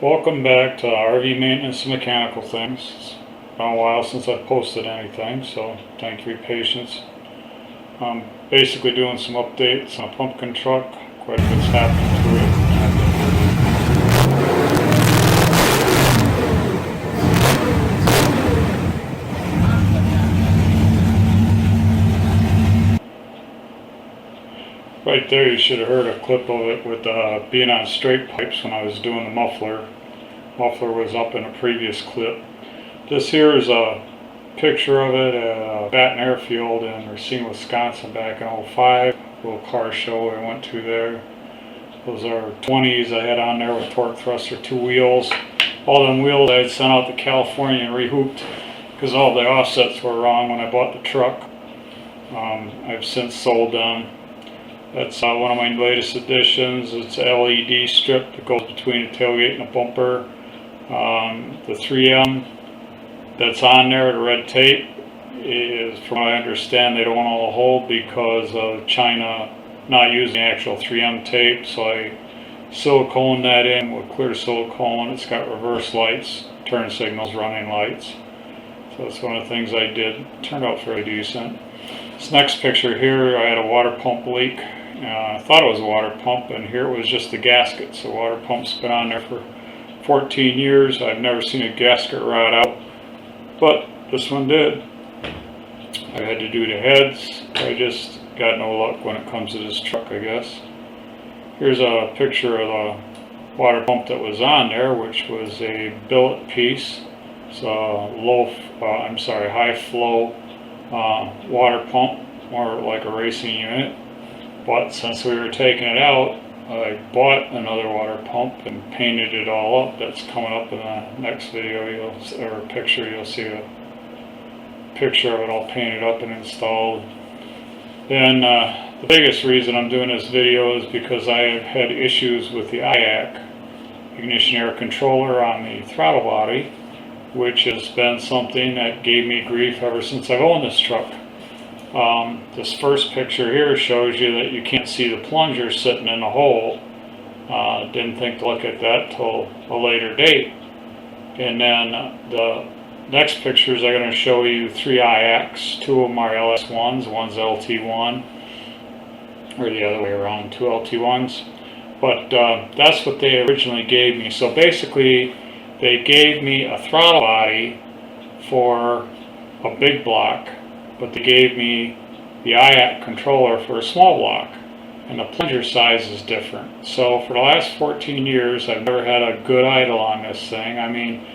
Welcome back to RV Maintenance and Mechanical Things. It's been a while since I've posted anything, so thank you for your patience. I'm basically doing some updates on a pumpkin truck. Quite a bit's happened to it. Right there, you should have heard a clip of it with being on straight pipes when I was doing the muffler. Muffler was up in a previous clip. This here is a picture of it at Baton Airfield in Racine, Wisconsin back in '05. Little car show I went to there. Those are 20s I had on there with torque thruster, 2 wheels. All them wheels I had sent out to California and rehooped because all the offsets were wrong when I bought the truck. I've since sold them. That's one of my latest additions. It's an LED strip that goes between the tailgate and the bumper. The 3M that's on there, the red tape, is, from what I understand, they don't want to hold because of China not using the actual 3M tape. So I silicone that in with clear silicone. It's got reverse lights, turn signals, running lights. So that's one of the things I did. It turned out fairly decent. This next picture here, I had a water pump leak. I thought it was a water pump, and here it was just the gasket. So water pump's been on there for 14 years. I've never seen a gasket rot out, but this one did. I had to do the heads. I just got no luck when it comes to this truck, I guess. Here's a picture of the water pump that was on there, which was a billet piece. It's a high flow water pump, more like a racing unit. But since we were taking it out, I bought another water pump and painted it all up. That's coming up in the next video, or picture. You'll see a picture of it all painted up and installed. Then the biggest reason I'm doing this video is because I have had issues with the IAC, ignition air controller, on the throttle body, which has been something that gave me grief ever since I've owned this truck. This first picture here shows you that you can't see the plunger sitting in the hole. Didn't think to look at that till a later date. And then the next pictures are going to show you 3 IACs. 2 of them are LS1s, one's LT1, or the other way around, 2 LT1s. But that's what they originally gave me. So basically, they gave me a throttle body for a big block, but they gave me the IAC controller for a small block, and the plunger size is different. So for the last 14 years, I've never had a good idle on this thing. I mean,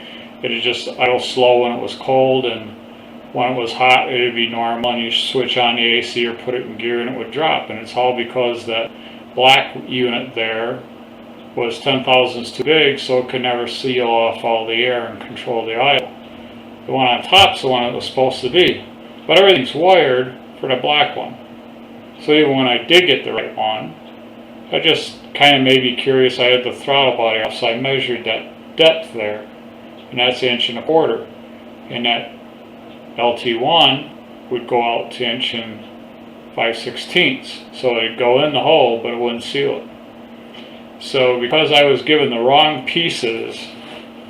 it would just idle slow when it was cold, and when it was hot, it would be normal, and you switch on the AC or put it in gear and it would drop. And it's all because that black unit there was 10 thousandths too big, so it could never seal off all the air and control the idle. The one on top's the one it was supposed to be. But everything's wired for the black one. So even when I did get the right one, I just kind of made me curious. I had the throttle body off, so I measured that depth there, and that's 1.25 inches. And that LT1 would go out to 1 5/16. So it'd go in the hole, but it wouldn't seal it. So because I was given the wrong pieces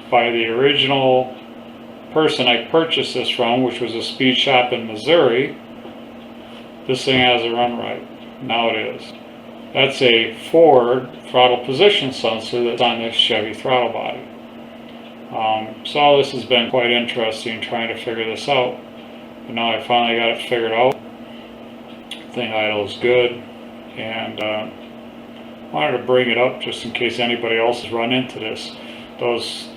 by the original person I purchased this from, which was a speed shop in Missouri, this thing hasn't run right. Now it is. That's a Ford throttle position sensor that's on this Chevy throttle body. So all this has been quite interesting, trying to figure this out. But now I finally got it figured out. The thing idles good, and wanted to bring it up just in case anybody else has run into this. Those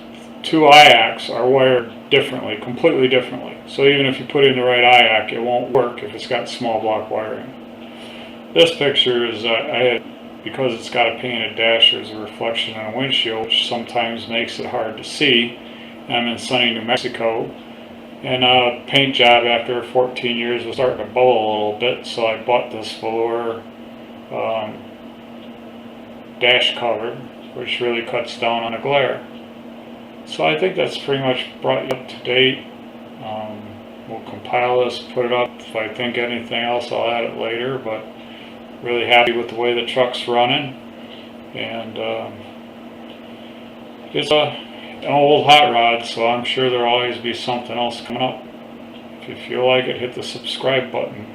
2 IACs are wired differently, completely differently. So even if you put in the right IAC, it won't work if it's got small block wiring. This picture is, because it's got a painted dash, there's a reflection on a windshield, which sometimes makes it hard to see. And I'm in sunny New Mexico, and a paint job after 14 years was starting to bubble a little bit, so I bought this velour dash cover, which really cuts down on the glare. So I think that's pretty much brought you up to date. We'll compile this, put it up. If I think anything else, I'll add it later, but really happy with the way the truck's running. And It's an old hot rod, so I'm sure there'll always be something else coming up. If you feel like it, hit the subscribe button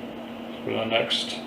for the next